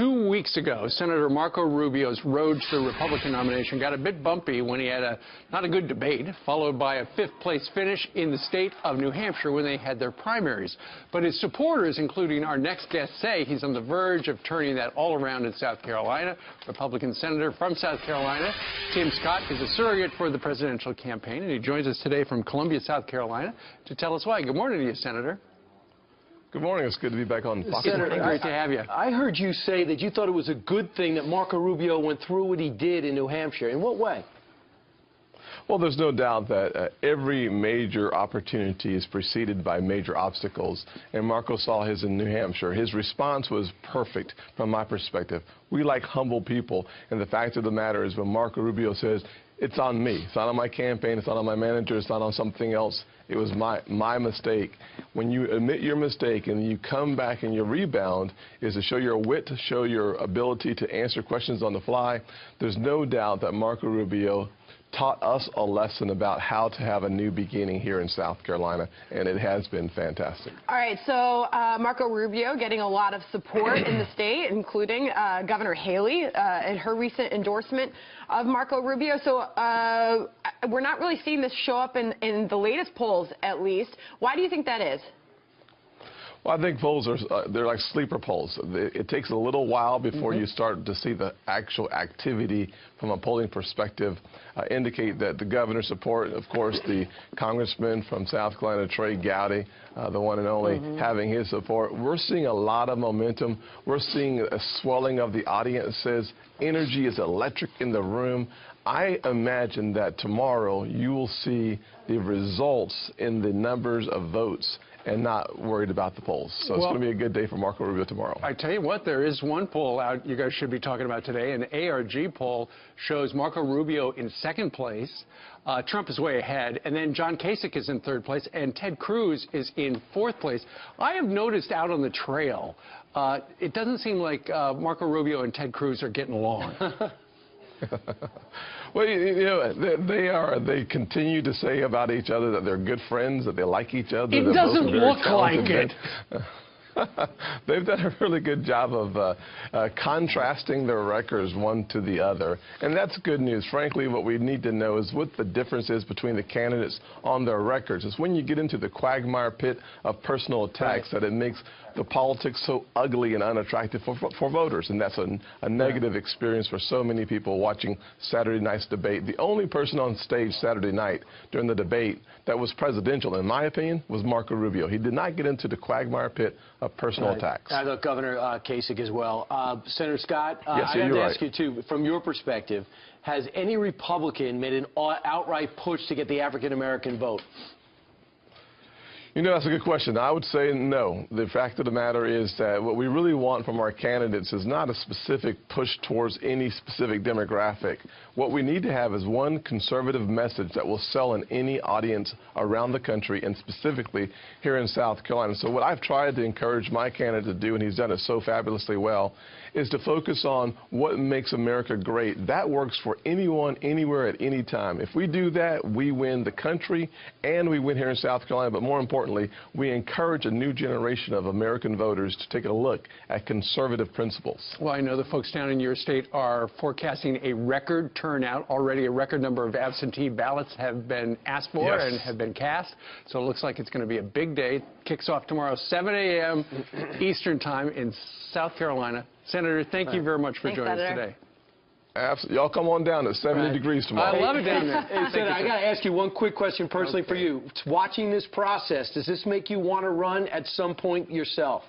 2 weeks ago, Senator Marco Rubio's road to the Republican nomination got a bit bumpy when he had not a good debate, followed by a fifth-place finish in the state of New Hampshire when they had their primaries. But his supporters, including our next guest, say he's on the verge of turning that all around in South Carolina. Republican Senator from South Carolina, Tim Scott, is a surrogate for the presidential campaign, and he joins us today from Columbia, South Carolina, to tell us why. Good morning to you, Senator. Good morning. It's good to be back on Fox. Senator, great to have you. I heard you say that you thought it was a good thing that Marco Rubio went through what he did in New Hampshire. In what way? Well, there's no doubt that every major opportunity is preceded by major obstacles, and Marco saw his in New Hampshire. His response was perfect from my perspective. We like humble people, and the fact of the matter is when Marco Rubio says, it's on me, it's not on my campaign, it's not on my manager, it's not on something else, it was my mistake. When you admit your mistake and you come back and you rebound is to show your wit, to show your ability to answer questions on the fly. There's no doubt that Marco Rubio taught us a lesson about how to have a new beginning here in South Carolina, and it has been fantastic. All right, so Marco Rubio getting a lot of support in the state, including Governor Haley and her recent endorsement of Marco Rubio. So we're not really seeing this show up in the latest polls, at least. Why do you think that is? Well, I think polls they're like sleeper polls. It takes a little while before you start to see the actual activity from a polling perspective indicate that the governor's support, of course, the congressman from South Carolina, Trey Gowdy, the one and only, having his support. We're seeing a lot of momentum. We're seeing a swelling of the audiences. Energy is electric in the room. I imagine that tomorrow you will see the results in the numbers of votes and not worried about the polls. So it's going to be a good day for Marco Rubio tomorrow. I tell you what, there is one poll out you guys should be talking about today. An ARG poll shows Marco Rubio in second place. Trump is way ahead. And then John Kasich is in third place. And Ted Cruz is in fourth place. I have noticed out on the trail, it doesn't seem like Marco Rubio and Ted Cruz are getting along. Well, you know, they continue to say about each other that they're good friends, that they like each other. It doesn't look like it. They've done a really good job of contrasting their records one to the other, and that's good news. Frankly, what we need to know is what the difference is between the candidates on their records. It's when you get into the quagmire pit of personal attacks that it makes the politics so ugly and unattractive for voters, and that's a negative experience for so many people watching Saturday night's debate. The only person on stage Saturday night during the debate that was presidential, in my opinion, was Marco Rubio. He did not get into the quagmire pit of personal attacks. I thought Governor Kasich as well. Senator Scott, yes, I have to ask right. you, too, from your perspective, has any Republican made an outright push to get the African-American vote? You know, that's a good question. I would say no. The fact of the matter is that what we really want from our candidates is not a specific push towards any specific demographic. What we need to have is one conservative message that will sell in any audience around the country and specifically here in South Carolina. So what I've tried to encourage my candidate to do, and he's done it so fabulously well, is to focus on what makes America great. That works for anyone, anywhere, at any time. If we do that, we win the country and we win here in South Carolina, but more importantly, we encourage a new generation of American voters to take a look at conservative principles. Well, I know the folks down in your state are forecasting a record turnout. Already a record number of absentee ballots have been asked for and have been cast. So it looks like it's going to be a big day. Kicks off tomorrow, 7 a.m. Eastern time in South Carolina. Senator, thank you very much for joining us today. Absolutely. Y'all come on down. It's 70 degrees tomorrow. I love it down there. Hey, Senator, I got to ask you one quick question personally for you. Watching this process, does this make you want to run at some point yourself?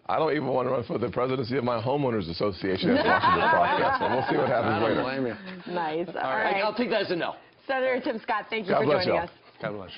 I don't even want to run for the presidency of my homeowners association after watching this podcast. So we'll see what happens later. I don't blame you. Nice. All right. I'll take that as a no. Senator Tim Scott, thank you for joining us. God bless you.